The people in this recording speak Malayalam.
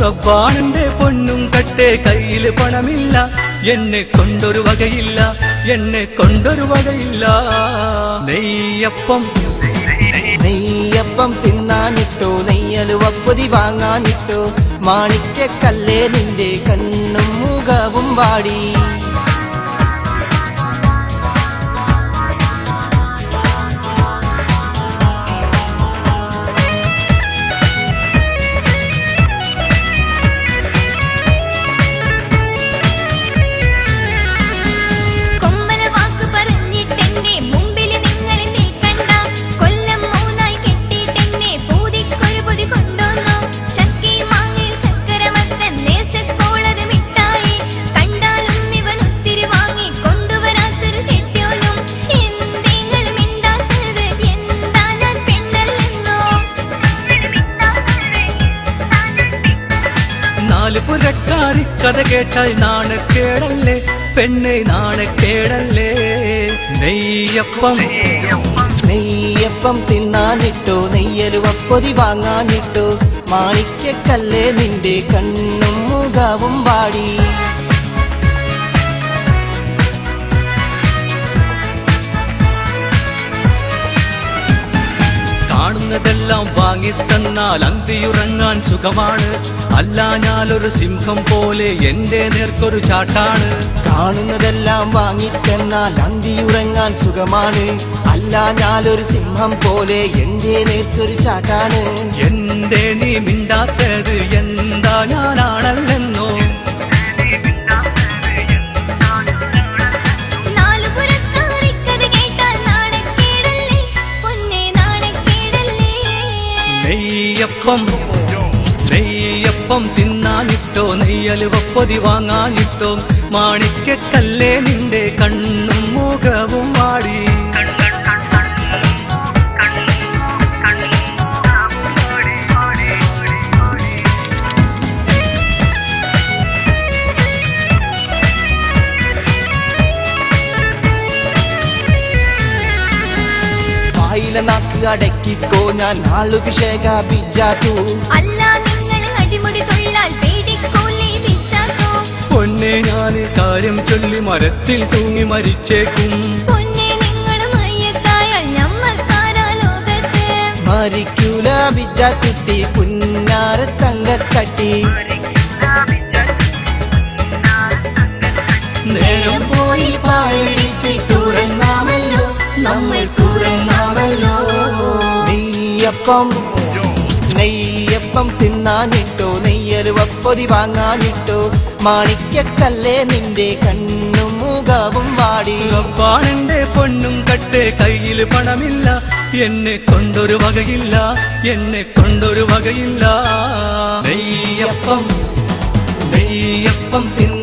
റബ്ബാണെന്റെ പൊന്നും കട്ടെ കയ്യില് പണമില്ല എന്നെ കൊണ്ടൊരു വകയില്ല എന്നെ കൊണ്ടൊരു വകയില്ല നെയ്യപ്പം നെയ്യപ്പം തിന്നാനിട്ടോ നെയ്യലുവപ്പൊതി വാങ്ങാനിട്ടോ മാണിക്യക്കല്ലേ നിന്റെ കണ്ണും മുഖവും വാടി പുരക്കാരി കഥ കേട്ടാൽ നാണക്കേടല്ലേ പെണ്ണെ നാണക്കേടല്ലേ നെയ്യപ്പം നെയ്യപ്പം തിന്നാനിട്ടോ നെയ്യലുവപ്പൊതി വാങ്ങാനിട്ടോ മാണിക്യക്കല്ലേ നിന്റെ കണ്ണും മുഖവും വാടി കാണുന്നതെല്ലാം വാങ്ങിത്തന്നാൽ അന്തിയുറങ്ങാൻ സുഖമാണ് അല്ലാഞ്ഞാലൊരു സിംഹം പോലെ എന്റെ നേർക്കൊരു ചാട്ടാണ് കാണുന്നതെല്ലാം വാങ്ങിത്തന്നാൽ അന്തിയുറങ്ങാൻ സുഖമാണ് അല്ലാഞ്ഞാലൊരു സിംഹം പോലെ എന്റെ നേർക്കൊരു ചാട്ടാണ് എന്തേ നീ മിണ്ടാത്തത് എന്താ ഞാനാണല്ലെന്നോ നെയ്യപ്പം തിന്നാനിട്ടോ നെയ്യലുവപ്പൊതി വാങ്ങാനിട്ടോ മാണിക്യക്കല്ലേ നിന്റെ കണ്ണും മുഖവും വാടി നാക്ക് അടക്കിക്കോ ഞാൻ നാളുഭിഷേക ബിജാത്തു പൊന്നെ ഞാന് കാര്യം ചൊല്ലി മരത്തിൽ തൂങ്ങി മരിച്ചേക്കും മരിക്കൂല ബിജാത്തുട്ടി പുന്നാര തങ്കക്കട്ടി നേരം പോയി പായടിച്ചിട്ടുറങ്ങാമല്ലോ നമ്മൾ കൂറങ്ങാമല്ലോ നെയ്യപ്പം തിന്നാനിട്ടോ നെയ്യലുവപ്പൊതി വാങ്ങാനിട്ടോ മാണിക്യക്കല്ലേ നിന്റെ കണ്ണും മുഖവും വാടി റബ്ബാണെന്റെ പൊന്നും കട്ടെ കയ്യില് പണമില്ല എന്നെ കൊണ്ടൊരു വകയില്ല എന്നെ കൊണ്ടൊരു വകയില്ല നെയ്യപ്പം തിന്ന